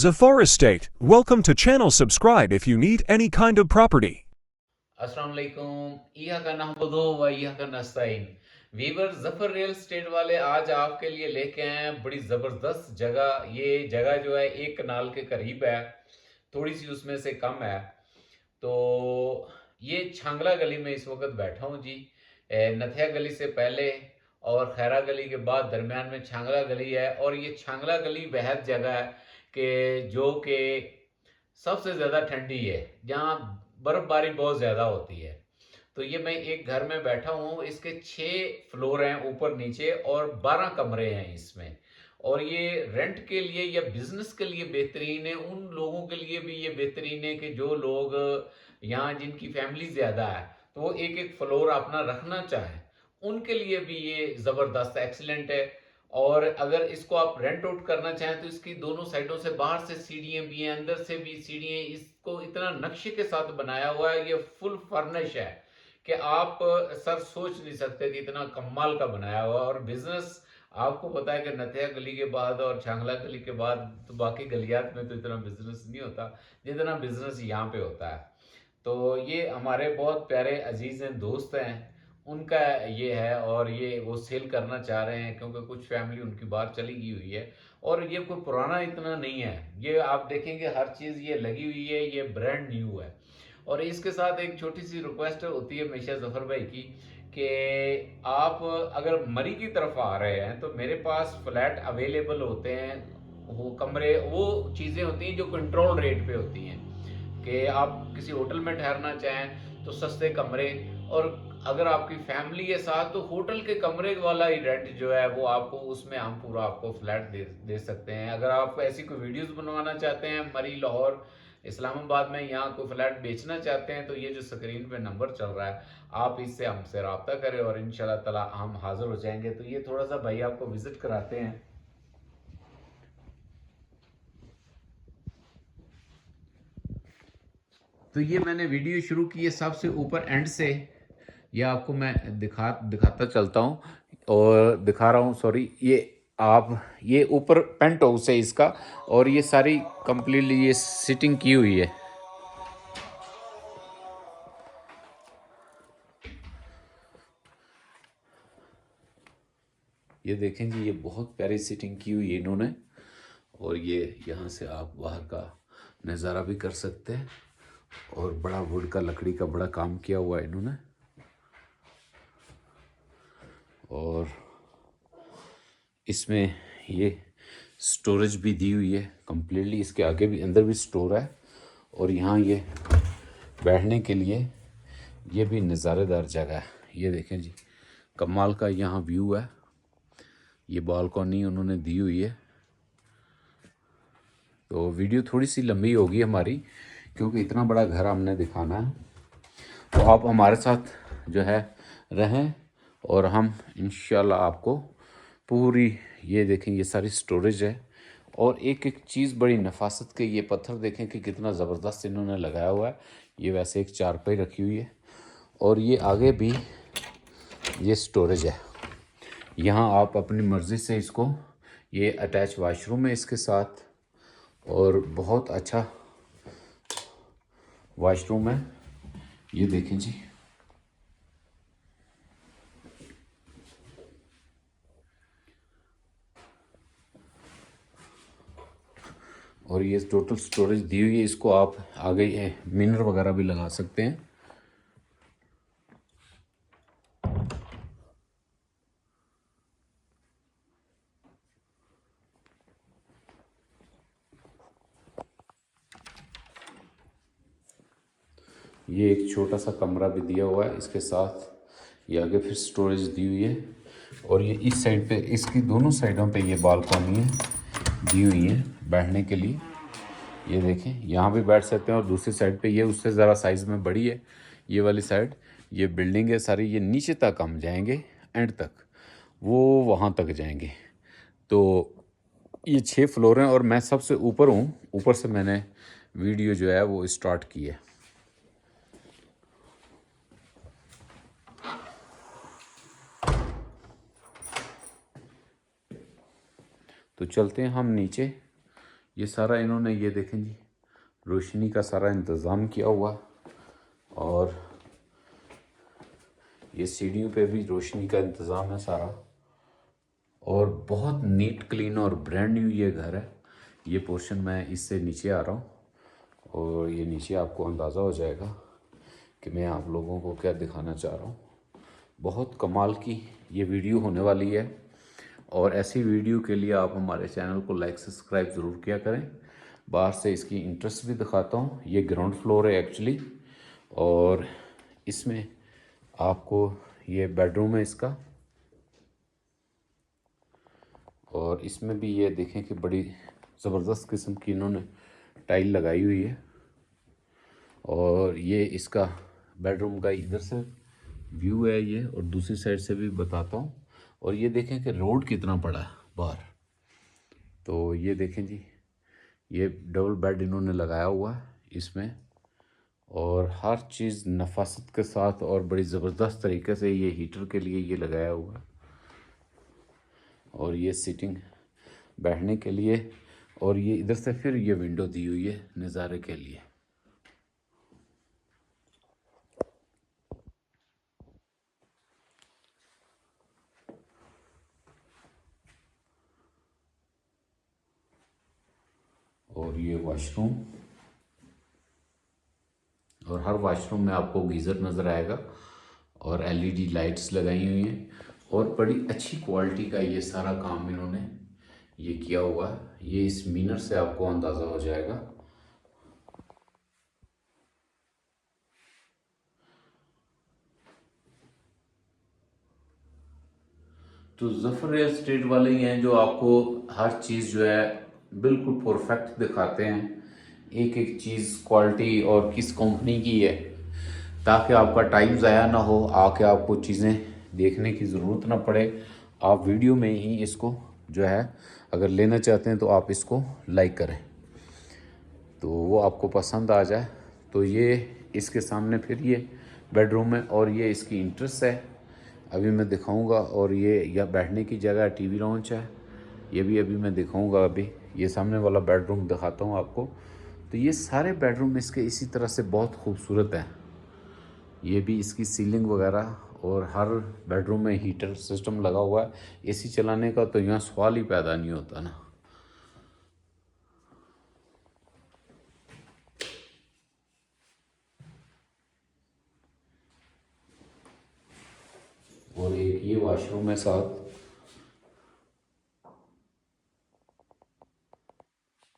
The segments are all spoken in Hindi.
Zafar Estate. Welcome to channel. Subscribe if you need any kind of property. अस्सलाम वालेकुम, इय्याका नअबुदु व इय्याका नस्तईन। वीवर जफर रियल स्टेट वाले आज आपके लिए लेके आए हैं बड़ी ज़बरदस्त जगह। ये जगह जो है एक कनाल के करीब है, थोड़ी सी उसमें से कम है। तो ये छांगला गली में इस वक्त बैठा हूँ जी। नथिया गली से पहले और खैरा गली के बाद दरमियान में छांगला गली है। और ये छांगला गली वह जगह है कि जो कि सबसे ज़्यादा ठंडी है, जहाँ बर्फबारी बहुत ज़्यादा होती है। तो ये मैं एक घर में बैठा हूँ, इसके 6 फ्लोर हैं ऊपर नीचे और 12 कमरे हैं इसमें। और ये रेंट के लिए या बिजनेस के लिए बेहतरीन है। उन लोगों के लिए भी ये बेहतरीन है कि जो लोग यहाँ जिनकी फैमिली ज़्यादा है तो वो एक एक फ्लोर अपना रखना चाहें, उनके लिए भी ये ज़बरदस्त एक्सीलेंट है। और अगर इसको आप रेंट आउट करना चाहें तो इसकी दोनों साइडों से बाहर से सीढ़ियाँ भी हैं, अंदर से भी सीढ़ियाँ। इसको इतना नक्शे के साथ बनाया हुआ है, ये फुल फर्निश है कि आप सर सोच नहीं सकते कि इतना कमाल का बनाया हुआ है। और बिजनेस आपको पता है कि नथिया गली के बाद और छांगला गली के बाद तो बाकी गलियात में तो इतना बिजनेस नहीं होता जितना बिजनेस यहाँ पे होता है। तो ये हमारे बहुत प्यारे अजीज हैं, दोस्त हैं, उनका ये है। और ये वो सेल करना चाह रहे हैं क्योंकि कुछ फैमिली उनकी बाहर चली गई हुई है। और ये कोई पुराना इतना नहीं है, ये आप देखेंगे हर चीज़ ये लगी हुई है, ये ब्रांड न्यू है। और इसके साथ एक छोटी सी रिक्वेस्ट होती है हमेशा जफर भाई की कि आप अगर मरी की तरफ आ रहे हैं तो मेरे पास फ्लैट अवेलेबल होते हैं। वो कमरे, वो चीज़ें होती हैं जो कंट्रोल रेट पे होती हैं कि आप किसी होटल में ठहरना चाहें तो सस्ते कमरे। और अगर आपकी फैमिली के साथ तो होटल के कमरे वाला ही रेंट जो है वो आपको, उसमें हम पूरा आपको फ्लैट दे सकते हैं। अगर आप ऐसी कोई वीडियोस बनवाना चाहते हैं मरी, लाहौर, इस्लामाबाद में यहाँ कोई फ्लैट बेचना चाहते हैं तो ये जो स्क्रीन पे नंबर चल रहा है आप इससे हमसे रब्ता करें और इंशाल्लाह ताला हम हाजिर हो जाएंगे। तो ये थोड़ा सा भाई आपको विजिट कराते हैं। तो ये मैंने वीडियो शुरू की है सबसे ऊपर एंड से, ये आपको मैं दिखाता चलता हूँ और दिखा रहा हूँ। सॉरी, ये आप, ये ऊपर पेंट हाउस है इसका और ये सारी कंप्लीटली ये सिटिंग की हुई है। ये देखें जी, ये बहुत प्यारी सिटिंग की हुई है इन्होंने। और ये यहाँ से आप बाहर का नज़ारा भी कर सकते हैं। और बड़ा वुड का, लकड़ी का बड़ा काम किया हुआ है इन्होंने। और इसमें ये स्टोरेज भी दी हुई है कम्प्लीटली, इसके आगे भी अंदर भी स्टोर है। और यहाँ ये बैठने के लिए ये भी नज़ारेदार जगह है। ये देखें जी, कमाल का यहाँ व्यू है। ये बालकनी उन्होंने दी हुई है। तो वीडियो थोड़ी सी लंबी होगी हमारी क्योंकि इतना बड़ा घर हमने दिखाना है। तो आप हमारे साथ जो है रहें और हम इंशाल्लाह आपको पूरी, ये देखें ये सारी स्टोरेज है। और एक एक चीज़ बड़ी नफासत के, ये पत्थर देखें कि कितना ज़बरदस्त इन्होंने लगाया हुआ है। ये वैसे एक चारपाई रखी हुई है और ये आगे भी ये स्टोरेज है। यहाँ आप अपनी मर्ज़ी से इसको, ये अटैच वाशरूम है इसके साथ और बहुत अच्छा वॉशरूम है। ये देखें जी, और ये टोटल स्टोरेज दी हुई है। इसको आप आगे मिनर वगैरह भी लगा सकते हैं। ये एक छोटा सा कमरा भी दिया हुआ है इसके साथ। ये आगे फिर स्टोरेज दी हुई है। और ये इस साइड पे, इसकी दोनों साइडों पे ये बालकनी है दी हुई है बैठने के लिए। ये देखें, यहाँ भी बैठ सकते हैं। और दूसरी साइड पे ये उससे ज़रा साइज़ में बड़ी है ये वाली साइड। ये बिल्डिंग है सारी, ये नीचे तक हम जाएंगे, एंड तक वो वहाँ तक जाएंगे। तो ये 6 फ्लोर हैं और मैं सबसे ऊपर हूँ। ऊपर से मैंने वीडियो जो है वो स्टार्ट की है। तो चलते हैं हम नीचे ये सारा इन्होंने ये देखें जी रोशनी का सारा इंतज़ाम किया हुआ, और ये सीढ़ियों पे भी रोशनी का इंतज़ाम है सारा, और बहुत नीट क्लीन और ब्रांड न्यू ये घर है। ये पोर्शन मैं इससे नीचे आ रहा हूँ, और ये नीचे आपको अंदाज़ा हो जाएगा कि मैं आप लोगों को क्या दिखाना चाह रहा हूँ। बहुत कमाल की ये वीडियो होने वाली है, और ऐसी वीडियो के लिए आप हमारे चैनल को लाइक सब्सक्राइब ज़रूर किया करें। बाहर से इसकी इंट्रेस्ट भी दिखाता हूँ। ये ग्राउंड फ्लोर है एक्चुअली, और इसमें आपको ये बेडरूम है इसका, और इसमें भी ये देखें कि बड़ी ज़बरदस्त किस्म की इन्होंने टाइल लगाई हुई है। और ये इसका बेडरूम का इधर से व्यू है ये, और दूसरी साइड से भी बताता हूँ। और ये देखें कि रोड कितना बड़ा है बाहर। तो ये देखें जी, ये डबल बेड इन्होंने लगाया हुआ है इसमें, और हर चीज़ नफासत के साथ और बड़ी ज़बरदस्त तरीके से ये हीटर के लिए ये लगाया हुआ है। और ये सीटिंग बैठने के लिए, और ये इधर से फिर ये विंडो दी हुई है नज़ारे के लिए। और ये वॉशरूम, और हर वॉशरूम में आपको गीज़र नज़र आएगा, और एलईडी लाइट्स लगाई हुई हैं, और बड़ी अच्छी क्वालिटी का ये सारा काम इन्होंने ये किया हुआ है। ये इस मीनर से आपको अंदाज़ा हो जाएगा। तो ज़फ़र रियल एस्टेट वाले ही हैं जो आपको हर चीज़ जो है बिल्कुल परफेक्ट दिखाते हैं, एक एक चीज़ क्वालिटी और किस कंपनी की है, ताकि आपका टाइम ज़ाया ना हो, आके आपको चीज़ें देखने की ज़रूरत ना पड़े। आप वीडियो में ही इसको जो है अगर लेना चाहते हैं तो आप इसको लाइक करें, तो वो आपको पसंद आ जाए। तो ये इसके सामने फिर ये बेडरूम है, और ये इसकी इंट्रेस्ट है, अभी मैं दिखाऊंगा। और ये या बैठने की जगह टीवी लॉन्च है, ये भी अभी मैं दिखाऊंगा। अभी ये सामने वाला बेडरूम दिखाता हूँ आपको। तो ये सारे बेडरूम इसके इसी तरह से बहुत खूबसूरत हैं। ये भी इसकी सीलिंग वगैरह, और हर बेडरूम में हीटर सिस्टम लगा हुआ है। एसी चलाने का तो यहाँ सवाल ही पैदा नहीं होता ना। और एक ये वॉशरूम है साथ,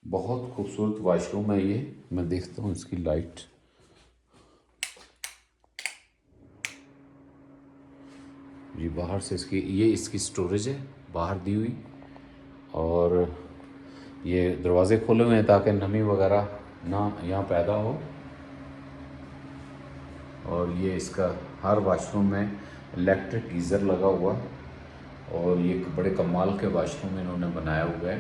बहुत खूबसूरत वॉशरूम है ये। मैं देखता हूँ इसकी लाइट, जी बाहर से इसकी ये इसकी स्टोरेज है बाहर दी हुई, और ये दरवाज़े खोले हुए हैं ताकि नमी वगैरह ना यहाँ पैदा हो। और ये इसका हर वॉशरूम में इलेक्ट्रिक गीज़र लगा हुआ, और ये बड़े कमाल के वॉशरूम इन्होंने बनाया हुआ है।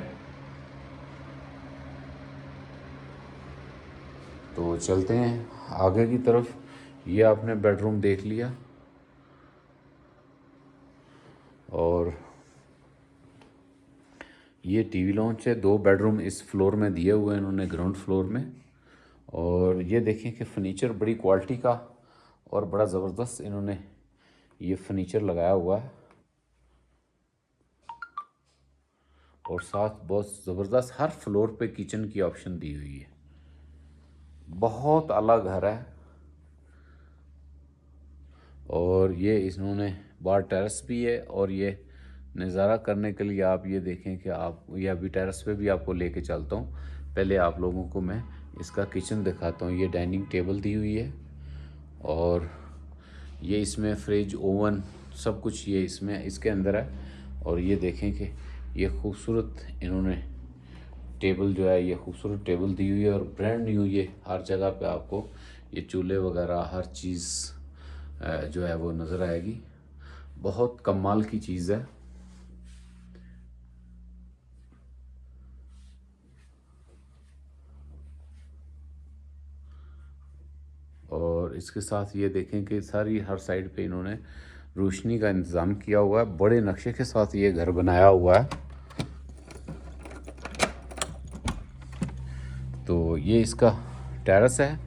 तो चलते हैं आगे की तरफ। ये आपने बेडरूम देख लिया, और ये टीवी लॉन्च है। 2 बेडरूम इस फ्लोर में दिए हुए हैं इन्होंने, ग्राउंड फ्लोर में। और ये देखें कि फर्नीचर बड़ी क्वालिटी का और बड़ा ज़बरदस्त इन्होंने ये फर्नीचर लगाया हुआ है, और साथ बहुत ज़बरदस्त हर फ्लोर पे किचन की ऑप्शन दी हुई है। बहुत अलग घर है। और ये इन्होंने बाहर टेरेस भी है, और ये नज़ारा करने के लिए आप ये देखें कि आप ये अभी टेरेस पे भी आपको लेके चलता हूँ। पहले आप लोगों को मैं इसका किचन दिखाता हूँ। ये डाइनिंग टेबल दी हुई है, और ये इसमें फ्रिज ओवन सब कुछ ये इसमें इसके अंदर है। और ये देखें कि ये खूबसूरत इन्होंने टेबल जो है, ये खूबसूरत टेबल दी हुई है, और ब्रांड न्यू ये हर जगह पे आपको ये चूल्हे वगैरह हर चीज़ जो है वो नज़र आएगी। बहुत कमाल की चीज़ है। और इसके साथ ये देखें कि सारी हर साइड पे इन्होंने रोशनी का इंतज़ाम किया हुआ है। बड़े नक्शे के साथ ये घर बनाया हुआ है। तो ये इसका टेरेस है।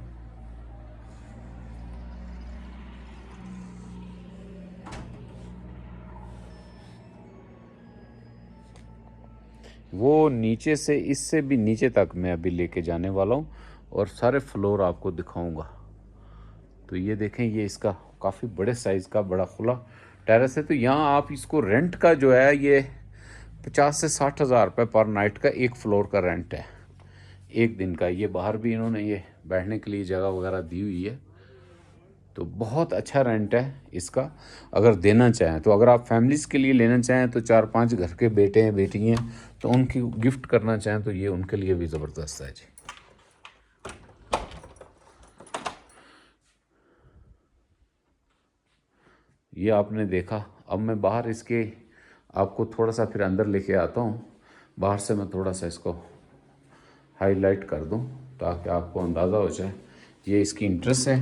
वो नीचे से, इससे भी नीचे तक मैं अभी लेके जाने वाला हूँ और सारे फ्लोर आपको दिखाऊंगा। तो ये देखें, ये इसका काफ़ी बड़े साइज़ का बड़ा खुला टेरेस है। तो यहाँ आप इसको रेंट का जो है ये 50 से 60 हज़ार रुपये पर नाइट का एक फ्लोर का रेंट है, एक दिन का। ये बाहर भी इन्होंने ये बैठने के लिए जगह वगैरह दी हुई है। तो बहुत अच्छा रेंट है इसका। अगर देना चाहें तो, अगर आप फैमिलीज़ के लिए लेना चाहें तो 4-5 घर के बेटे हैं, बेटी हैं, तो उनकी गिफ्ट करना चाहें तो ये उनके लिए भी ज़बरदस्त है जी। ये आपने देखा। अब मैं बाहर इसके आपको थोड़ा सा फिर अंदर लेके आता हूँ। बाहर से मैं थोड़ा सा इसको हाईलाइट कर दूँ ताकि आपको अंदाज़ा हो जाए। ये इसकी इंट्रेस है।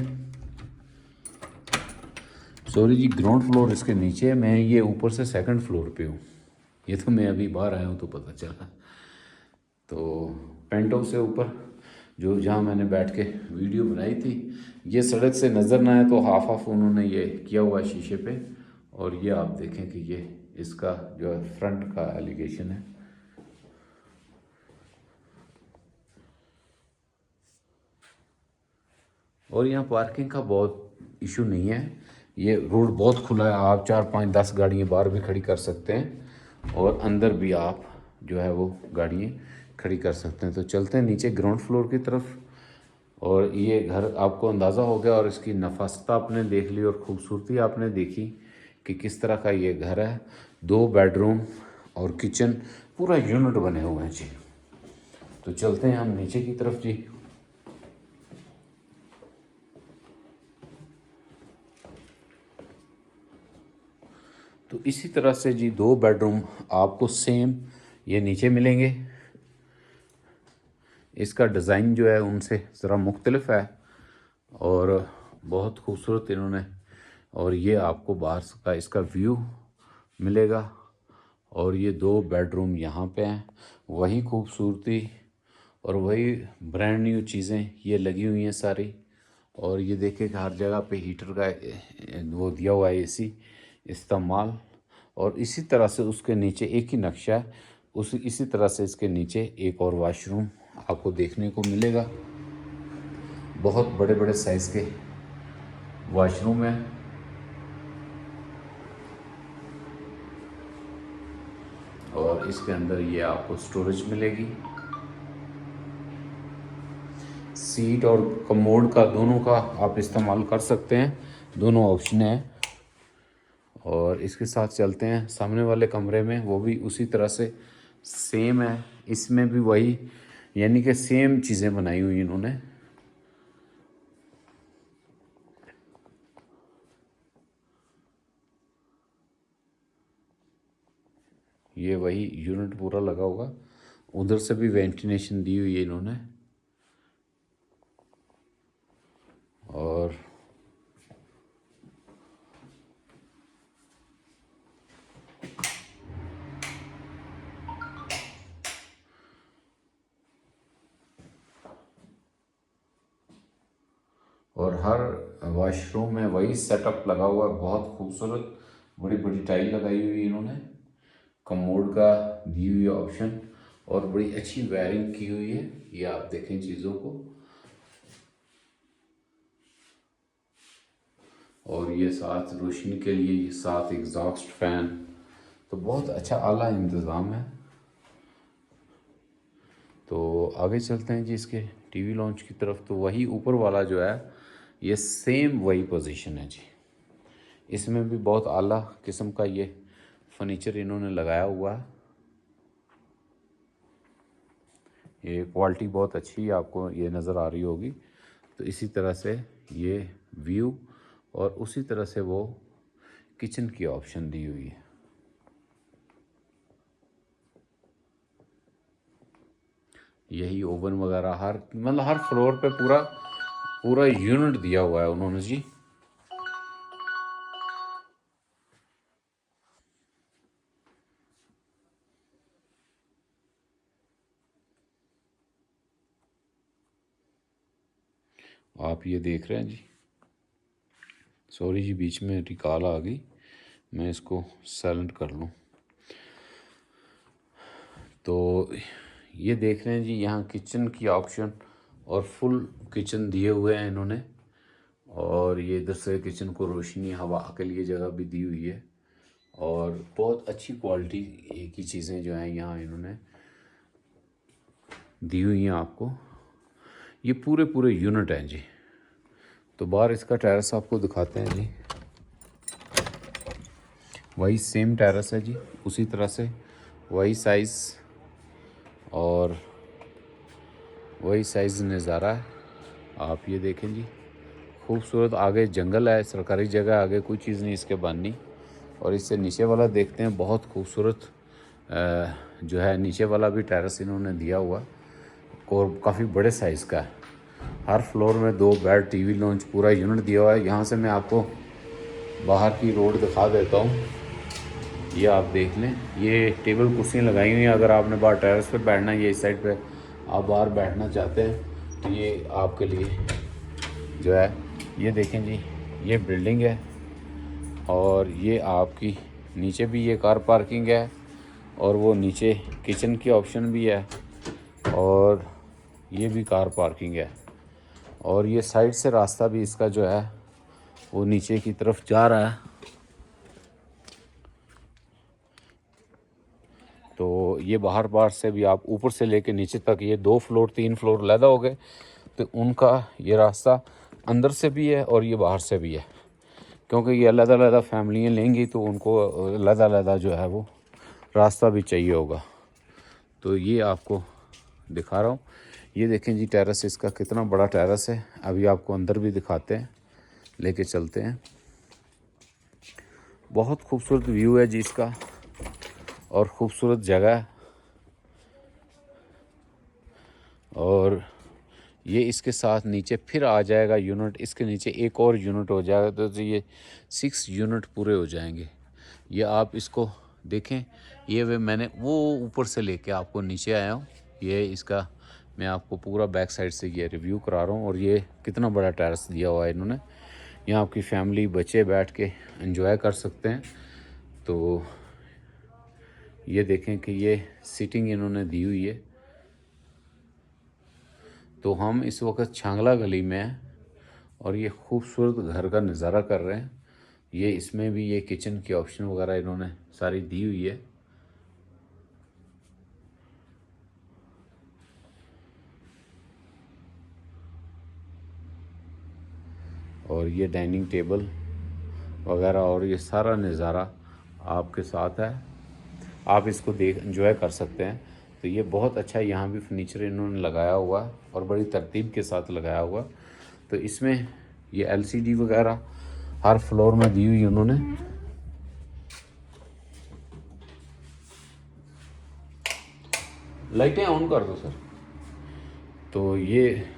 सॉरी जी, ग्राउंड फ्लोर इसके नीचे है, मैं ये ऊपर से सेकंड फ्लोर पे हूँ। ये तो मैं अभी बाहर आया हूँ तो पता चला। तो पेंट हाउस से ऊपर जो जहाँ मैंने बैठ के वीडियो बनाई थी, ये सड़क से नज़र ना आए तो हाफ हाफ उन्होंने ये किया हुआ है शीशे पे। और ये आप देखें कि ये इसका जो है फ्रंट का एलिगेशन है। और यहाँ पार्किंग का बहुत इशू नहीं है। ये रोड बहुत खुला है, आप 4-5-10 गाड़ियाँ बाहर भी खड़ी कर सकते हैं और अंदर भी आप जो है वो गाड़ियाँ खड़ी कर सकते हैं। तो चलते हैं नीचे ग्राउंड फ्लोर की तरफ। और ये घर आपको अंदाज़ा हो गया और इसकी नफासत आपने देख ली और ख़ूबसूरती आपने देखी कि किस तरह का ये घर है। 2 बेडरूम और किचन, पूरा यूनिट बने हुए हैं जी। तो चलते हैं हम नीचे की तरफ जी। तो इसी तरह से जी 2 बेडरूम आपको सेम ये नीचे मिलेंगे। इसका डिज़ाइन जो है उनसे ज़रा मुख्तलिफ है और बहुत खूबसूरत इन्होंने। और ये आपको बाहर का इसका व्यू मिलेगा। और ये 2 बेडरूम यहाँ पे हैं, वही खूबसूरती और वही ब्रांड न्यू चीज़ें ये लगी हुई हैं सारी। और ये देखिए कि हर जगह पे हीटर का वो दिया हुआ है, एसी इस्तेमाल। और इसी तरह से उसके नीचे एक ही नक्शा है, इसी तरह से इसके नीचे एक और वॉशरूम आपको देखने को मिलेगा। बहुत बड़े बड़े साइज़ के वॉशरूम हैं। और इसके अंदर ये आपको स्टोरेज मिलेगी। सीट और कमोड का दोनों का आप इस्तेमाल कर सकते हैं, दोनों ऑप्शन है। और इसके साथ चलते हैं सामने वाले कमरे में, वो भी उसी तरह से सेम है। इसमें भी वही, यानी कि सेम चीज़ें बनाई हुई इन्होंने। ये वही यूनिट पूरा लगा होगा। उधर से भी वेंटिलेशन दी हुई है इन्होंने। और हर वॉशरूम में वही सेटअप लगा हुआ है, बहुत खूबसूरत। बड़ी बड़ी टाइल लगाई हुई है इन्होंने, कमोड का दी हुई ऑप्शन और बड़ी अच्छी वायरिंग की हुई है। ये आप देखें चीज़ों को। और ये साथ रोशनी के लिए ये साथ एग्जॉस्ट फैन, तो बहुत अच्छा आला इंतज़ाम है। तो आगे चलते हैं जी इसके टीवी लॉन्च की तरफ। तो वही ऊपर वाला जो है ये सेम वही पोजीशन है जी। इसमें भी बहुत आला किस्म का ये फर्नीचर इन्होंने लगाया हुआ है। ये क्वालिटी बहुत अच्छी आपको ये नज़र आ रही होगी। तो इसी तरह से ये व्यू और उसी तरह से वो किचन की ऑप्शन दी हुई है। यही ओवन वगैरह हर मतलब हर फ्लोर पे पूरा पूरा यूनिट दिया हुआ है उन्होंने जी। आप ये देख रहे हैं जी। सॉरी जी, बीच में रिकॉल आ गई, मैं इसको साइलेंट कर लूँ। तो ये देख रहे हैं जी, यहाँ किचन की ऑप्शन और फुल किचन दिए हुए हैं इन्होंने। और ये इधर से किचन को रोशनी हवा के लिए जगह भी दी हुई है। और बहुत अच्छी क्वालिटी की चीज़ें जो हैं यहाँ इन्होंने दी हुई हैं आपको। ये पूरे पूरे यूनिट हैं जी। तो बाहर इसका टेरेस आपको दिखाते हैं जी। वही सेम टेरेस है जी, उसी तरह से वही साइज़ और वही साइज़ नज़ारा है। आप ये देखें जी, खूबसूरत। आगे जंगल है, सरकारी जगह, आगे कोई चीज़ नहीं इसके बननी। और इससे नीचे वाला देखते हैं, बहुत खूबसूरत जो है नीचे वाला भी टेरेस इन्होंने दिया हुआ और काफ़ी बड़े साइज़ का है। हर फ्लोर में 2 बेड, टीवी लॉन्च, पूरा यूनिट दिया हुआ है। यहाँ से मैं आपको बाहर की रोड दिखा देता हूँ, ये आप देख लें। ये टेबल कुर्सियाँ लगाई हुई हैं। अगर आपने बाहर टेरेस पे बैठना है, ये इस साइड पे आप बाहर बैठना चाहते हैं तो ये आपके लिए जो है, ये देखें जी, ये बिल्डिंग है। और ये आपकी नीचे भी ये कार पार्किंग है और वो नीचे किचन की ऑप्शन भी है और ये भी कार पार्किंग है। और ये साइड से रास्ता भी इसका जो है वो नीचे की तरफ जा रहा है। तो ये बाहर बाहर से भी आप ऊपर से लेके नीचे तक, ये 2 फ्लोर 3 फ्लोर लैदा हो गए, तो उनका ये रास्ता अंदर से भी है और ये बाहर से भी है। क्योंकि ये अलग-अलग फैमिलियाँ लेंगी तो उनको अलग-अलग जो है वो रास्ता भी चाहिए होगा। तो ये आपको दिखा रहा हूँ। ये देखें जी, टेरेस इसका कितना बड़ा टेरेस है। अभी आपको अंदर भी दिखाते हैं, लेके चलते हैं। बहुत खूबसूरत व्यू है जी इसका और ख़ूबसूरत जगह है। और ये इसके साथ नीचे फिर आ जाएगा यूनिट, इसके नीचे एक और यूनिट हो जाएगा, तो ये 6 यूनिट पूरे हो जाएंगे। ये आप इसको देखें, ये वे मैंने वो ऊपर से लेके आपको नीचे आया हूँ। ये इसका मैं आपको पूरा बैक साइड से ये रिव्यू करा रहा हूँ। और ये कितना बड़ा टेरेस दिया हुआ है इन्होंने, यहाँ आपकी फैमिली बच्चे बैठ के एंजॉय कर सकते हैं। तो ये देखें कि ये सीटिंग इन्होंने दी हुई है। तो हम इस वक्त छांगला गली में हैं और ये खूबसूरत घर का नज़ारा कर रहे हैं। ये इसमें भी ये किचन की ऑप्शन वगैरह इन्होंने सारी दी हुई है। और ये डाइनिंग टेबल वगैरह और ये सारा नज़ारा आपके साथ है, आप इसको देख एंजॉय कर सकते हैं। तो ये बहुत अच्छा, यहाँ भी फर्नीचर इन्होंने लगाया हुआ है और बड़ी तरतीब के साथ लगाया हुआ। तो इसमें ये एलसीडी वगैरह हर फ्लोर में दी हुई उन्होंने। लाइटें ऑन कर दो सर। तो ये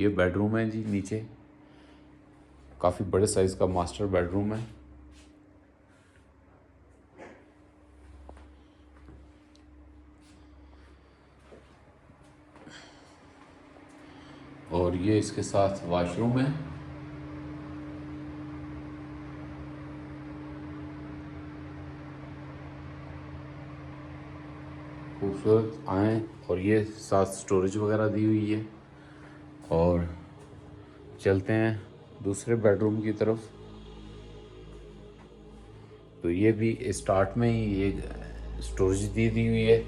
बेडरूम है जी, नीचे काफ़ी बड़े साइज़ का मास्टर बेडरूम है। और ये इसके साथ वॉशरूम है। खूबसूरत आए। और ये साथ स्टोरेज वगैरह दी हुई है। और चलते हैं दूसरे बेडरूम की तरफ। तो ये भी स्टार्ट में ही ये स्टोरेज दी हुई है।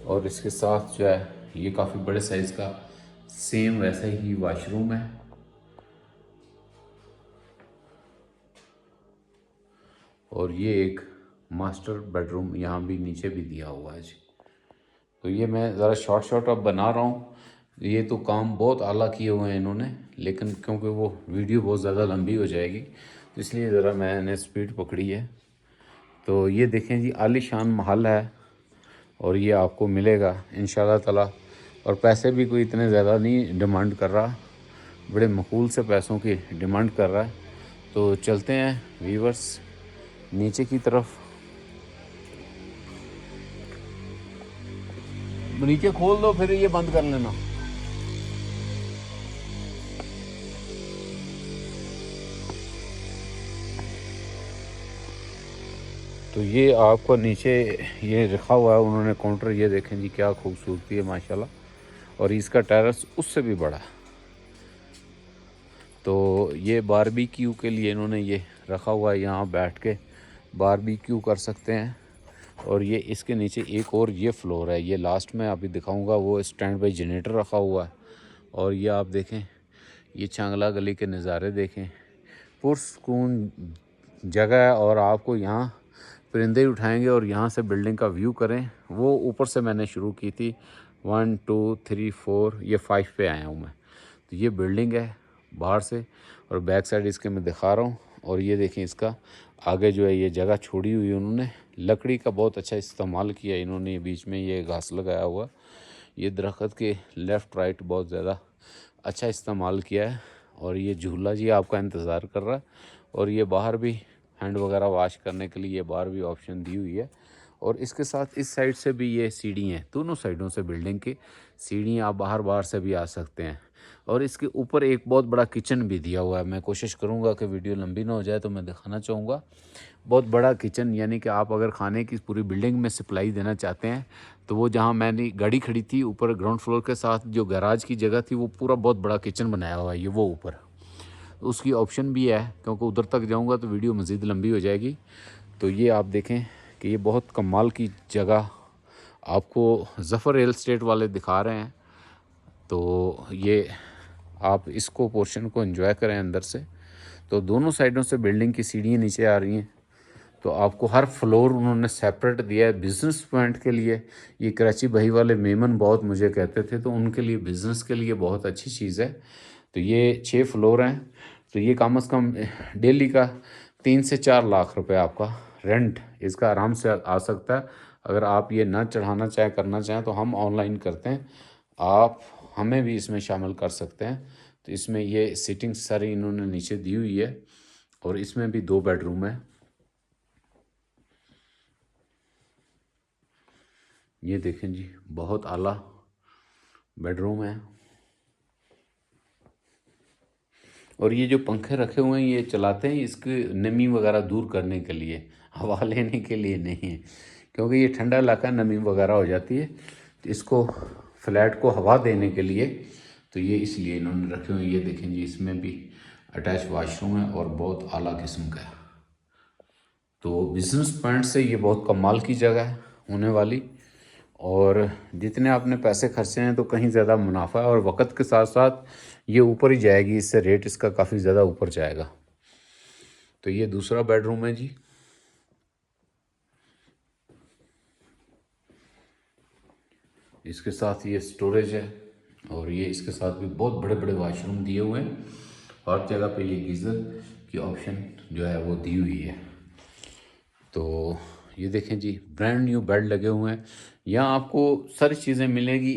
और इसके साथ जो है ये काफ़ी बड़े साइज़ का सेम वैसा ही वॉशरूम है। और ये एक मास्टर बेडरूम यहाँ भी नीचे भी दिया हुआ है जी। तो ये मैं ज़रा शॉर्ट अब बना रहा हूँ। ये तो काम बहुत आला किए हुए हैं इन्होंने, लेकिन क्योंकि वो वीडियो बहुत ज़्यादा लंबी हो जाएगी तो इसलिए ज़रा मैंने स्पीड पकड़ी है। तो ये देखें जी, आलीशान महल है और ये आपको मिलेगा इंशाल्लाह ताला। और पैसे भी कोई इतने ज़्यादा नहीं डिमांड कर रहा, बड़े माकूल से पैसों की डिमांड कर रहा है। तो चलते हैं व्यूवर्स नीचे की तरफ। नीचे खोल दो फिर ये बंद कर लेना। तो ये आपको नीचे ये रखा हुआ है उन्होंने काउंटर, ये देखें जी क्या खूबसूरती है माशाल्लाह, और इसका टेरेस उससे भी बड़ा। तो ये बारबेक्यू के लिए इन्होंने ये रखा हुआ है, यहाँ बैठ के बारबेक्यू कर सकते हैं। और ये इसके नीचे एक और ये फ्लोर है, ये लास्ट में अभी दिखाऊंगा, वो स्टैंड बाई जनरेटर रखा हुआ है। और ये आप देखें, ये चांगला गली के नज़ारे देखें, पुरसकून जगह है। और आपको यहाँ परिंदे उठाएंगे और यहाँ से बिल्डिंग का व्यू करें। वो ऊपर से मैंने शुरू की थी, 1 2 3 4, ये 5 पे आया हूँ मैं। तो ये बिल्डिंग है बाहर से, और बैक साइड इसके मैं दिखा रहा हूँ। और ये देखें इसका आगे जो है ये जगह छोड़ी हुई है उन्होंने, लकड़ी का बहुत अच्छा इस्तेमाल किया इन्होंने। बीच में ये घास लगाया हुआ, ये दरख्त के लेफ़्ट राइट बहुत ज़्यादा अच्छा इस्तेमाल किया है। और ये झूला जी आपका इंतज़ार कर रहा है। और ये बाहर भी हैंड वगैरह वॉश करने के लिए बाहर भी ऑप्शन दी हुई है। और इसके साथ इस साइड से भी ये सीढ़ी हैं, दोनों साइडों से बिल्डिंग की सीढ़ियाँ, आप बाहर से भी आ सकते हैं। और इसके ऊपर एक बहुत बड़ा किचन भी दिया हुआ है। मैं कोशिश करूंगा कि वीडियो लंबी ना हो जाए, तो मैं दिखाना चाहूँगा बहुत बड़ा किचन, यानी कि आप अगर खाने की पूरी बिल्डिंग में सप्लाई देना चाहते हैं तो वो जहाँ मैंने गाड़ी खड़ी थी ऊपर ग्राउंड फ्लोर के साथ जो गैराज की जगह थी, वो पूरा बहुत बड़ा किचन बनाया हुआ है ये वो ऊपर, उसकी ऑप्शन भी है। क्योंकि उधर तक जाऊँगा तो वीडियो मज़ीद लंबी हो जाएगी। तो ये आप देखें कि ये बहुत कमाल की जगह आपको ज़फ़र रियल एस्टेट वाले दिखा रहे हैं। तो ये आप इसको पोर्शन को एंजॉय करें अंदर से। तो दोनों साइडों से बिल्डिंग की सीढ़ियाँ नीचे आ रही हैं। तो आपको हर फ्लोर उन्होंने सेपरेट दिया है बिज़नेस पॉइंट के लिए। ये कराची भाई वाले मेमन बहुत मुझे कहते थे, तो उनके लिए बिज़नेस के लिए बहुत अच्छी चीज़ है। तो ये 6 फ्लोर हैं। तो ये कम से कम डेली का 3 से 4 लाख रुपए आपका रेंट इसका आराम से आ सकता है। अगर आप ये ना चढ़ाना चाहें, करना चाहें, तो हम ऑनलाइन करते हैं, आप हमें भी इसमें शामिल कर सकते हैं। तो इसमें ये सीटिंग सारी इन्होंने नीचे दी हुई है। और इसमें भी 2 बेडरूम है। ये देखें जी, बहुत आला बेडरूम है। और ये जो पंखे रखे हुए हैं ये चलाते हैं इसकी नमी वगैरह दूर करने के लिए, हवा लेने के लिए नहीं है, क्योंकि ये ठंडा इलाका नमी वगैरह हो जाती है। तो इसको फ्लैट को हवा देने के लिए, तो ये इसलिए इन्होंने रखे हुए हैं। ये देखें जी, इसमें भी अटैच वाशरूम है और बहुत आला किस्म का है। तो बिज़नेस पॉइंट से ये बहुत कमाल की जगह है होने वाली। और जितने आपने पैसे खर्चे हैं तो कहीं ज़्यादा मुनाफा है, और वक्त के साथ साथ ये ऊपर ही जाएगी, इससे रेट इसका काफ़ी ज़्यादा ऊपर जाएगा। तो ये दूसरा बेडरूम है जी। इसके साथ ये स्टोरेज है, और ये इसके साथ भी बहुत बड़े बड़े वाशरूम दिए हुए हैं। हर जगह पे ये गीज़र की ऑप्शन जो है वो दी हुई है। तो ये देखें जी, ब्रांड न्यू बेड लगे हुए हैं। यहाँ आपको सारी चीज़ें मिलेंगी,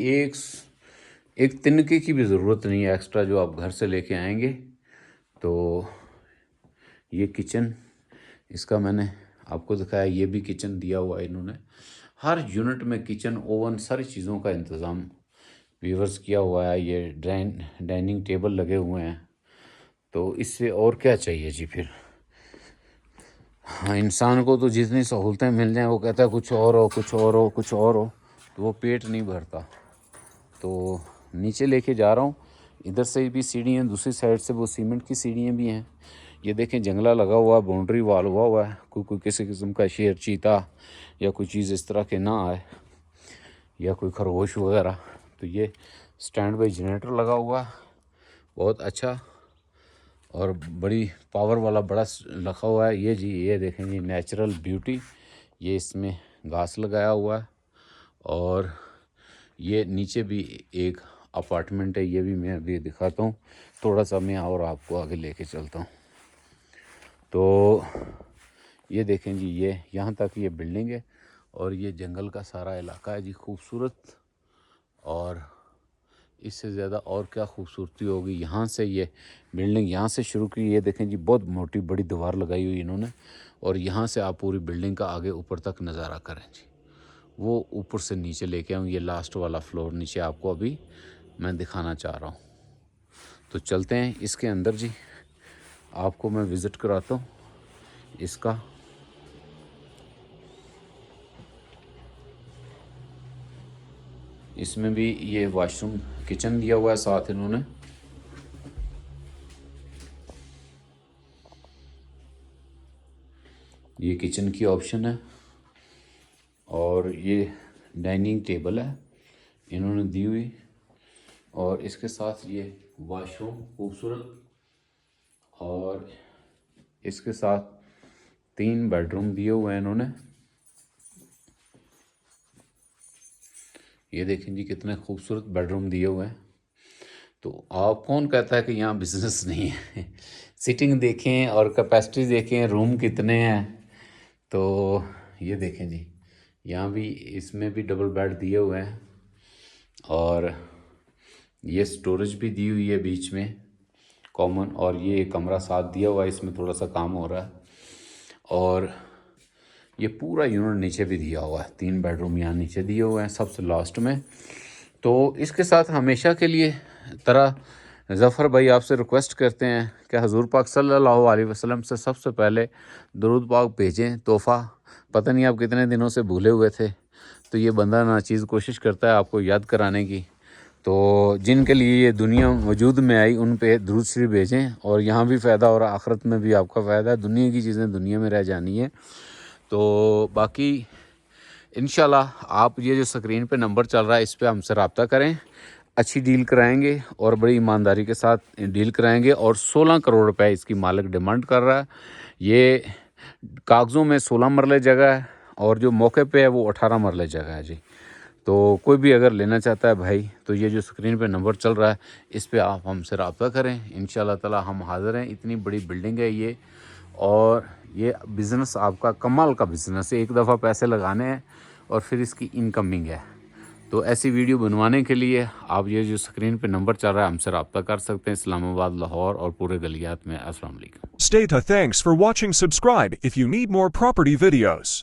एक तिनके की भी ज़रूरत नहीं है एक्स्ट्रा जो आप घर से लेके आएंगे। तो ये किचन इसका मैंने आपको दिखाया, ये भी किचन दिया हुआ है इन्होंने। हर यूनिट में किचन, ओवन, सारी चीज़ों का इंतज़ाम वीवर्स किया हुआ है। ये डाइनिंग टेबल लगे हुए हैं। तो इससे और क्या चाहिए जी फिर। हाँ, इंसान को तो जितनी सहूलतें मिल जाएं वो कहता है कुछ और हो, कुछ और हो, कुछ और हो, तो वो पेट नहीं भरता। तो नीचे लेके जा रहा हूँ, इधर से भी सीढ़ियाँ, दूसरी साइड से वो सीमेंट की सीढ़ियाँ भी हैं। ये देखें, जंगला लगा हुआ है, बाउंड्री वाल हुआ है, कोई किसी किस्म का शेर, चीता या कोई चीज़ इस तरह के ना आए, या कोई खरगोश वगैरह। तो ये स्टैंड बाई जनरेटर लगा हुआ है, बहुत अच्छा और बड़ी पावर वाला बड़ा रखा हुआ है। ये जी, ये देखें जी, नेचुरल ब्यूटी, ये इसमें घास लगाया हुआ है। और ये नीचे भी एक अपार्टमेंट है, ये भी मैं अभी दिखाता हूँ थोड़ा सा, मैं और आपको आगे लेके चलता हूँ। तो ये देखें जी, ये यहाँ तक ये बिल्डिंग है, और ये जंगल का सारा इलाका है जी, खूबसूरत। और इससे ज़्यादा और क्या खूबसूरती होगी। यहाँ से ये बिल्डिंग यहाँ से शुरू की, ये देखें जी, बहुत मोटी बड़ी दीवार लगाई हुई इन्होंने, और यहाँ से आप पूरी बिल्डिंग का आगे ऊपर तक नज़ारा करें जी, वो ऊपर से नीचे लेके आऊँ। ये लास्ट वाला फ्लोर नीचे आपको अभी मैं दिखाना चाह रहा हूँ। तो चलते हैं इसके अंदर जी, आपको मैं विज़िट कराता हूँ इसका। इसमें भी ये वॉशरूम किचन दिया हुआ है साथ इन्होंने। ये किचन की ऑप्शन है और ये डाइनिंग टेबल है इन्होंने दी हुई, और इसके साथ ये वॉशरूम खूबसूरत, और इसके साथ 3 बेडरूम दिए हुए हैं इन्होंने। ये देखें जी कितने खूबसूरत बेडरूम दिए हुए हैं। तो आप कौन कहता है कि यहाँ बिजनेस नहीं है? सिटिंग देखें और कैपेसिटी देखें, रूम कितने हैं। तो ये देखें जी, यहाँ भी इसमें भी डबल बेड दिए हुए हैं, और ये स्टोरेज भी दी हुई है बीच में कॉमन, और ये कमरा साथ दिया हुआ है, इसमें थोड़ा सा काम हो रहा है। और ये पूरा यूनिट नीचे भी दिया हुआ है, 3 बेडरूम यहाँ नीचे दिए हुए हैं सबसे लास्ट में। तो इसके साथ हमेशा के लिए तरह ज़फ़र भाई आपसे रिक्वेस्ट करते हैं कि हज़ूर पाक सल्लल्लाहु अलैहि वसल्लम से सबसे पहले दुरूद पाक भेजें तोहफ़ा। पता नहीं आप कितने दिनों से भूले हुए थे, तो ये बंदा नाचीज़ कोशिश करता है आपको याद कराने की। तो जिनके लिए ये दुनिया वजूद में आई उन पे दुरूद शरीफ भेजें, और यहाँ भी फ़ायदा और आखिरत में भी आपका फ़ायदा है। दुनिया की चीज़ें दुनिया में रह जानी है। तो बाकी इंशाल्लाह आप ये जो स्क्रीन पे नंबर चल रहा है इस पे हमसे रब्ता करें, अच्छी डील कराएंगे और बड़ी ईमानदारी के साथ डील कराएंगे। और 16 करोड़ रुपए इसकी मालिक डिमांड कर रहा है। ये कागज़ों में 16 मरले जगह है, और जो मौके पे है वो 18 मरले जगह है जी। तो कोई भी अगर लेना चाहता है भाई, तो ये जो स्क्रीन पे नंबर चल रहा है इस पे आप हमसे रब्ता करें। इंशाल्लाह ताला हम हाज़िर हैं। इतनी बड़ी बिल्डिंग है ये, और ये बिज़नेस आपका कमाल का बिज़नेस है। एक दफ़ा पैसे लगाने हैं और फिर इसकी इनकमिंग है। तो ऐसी वीडियो बनवाने के लिए आप ये जो स्क्रीन पे नंबर चल रहा है हमसे रब्ता कर सकते हैं, इस्लामाबाद, लाहौर और पूरे गलियात में। अस्सलाम वालेकुम। Stay tuned. Thanks for watching. Subscribe if you need more property videos.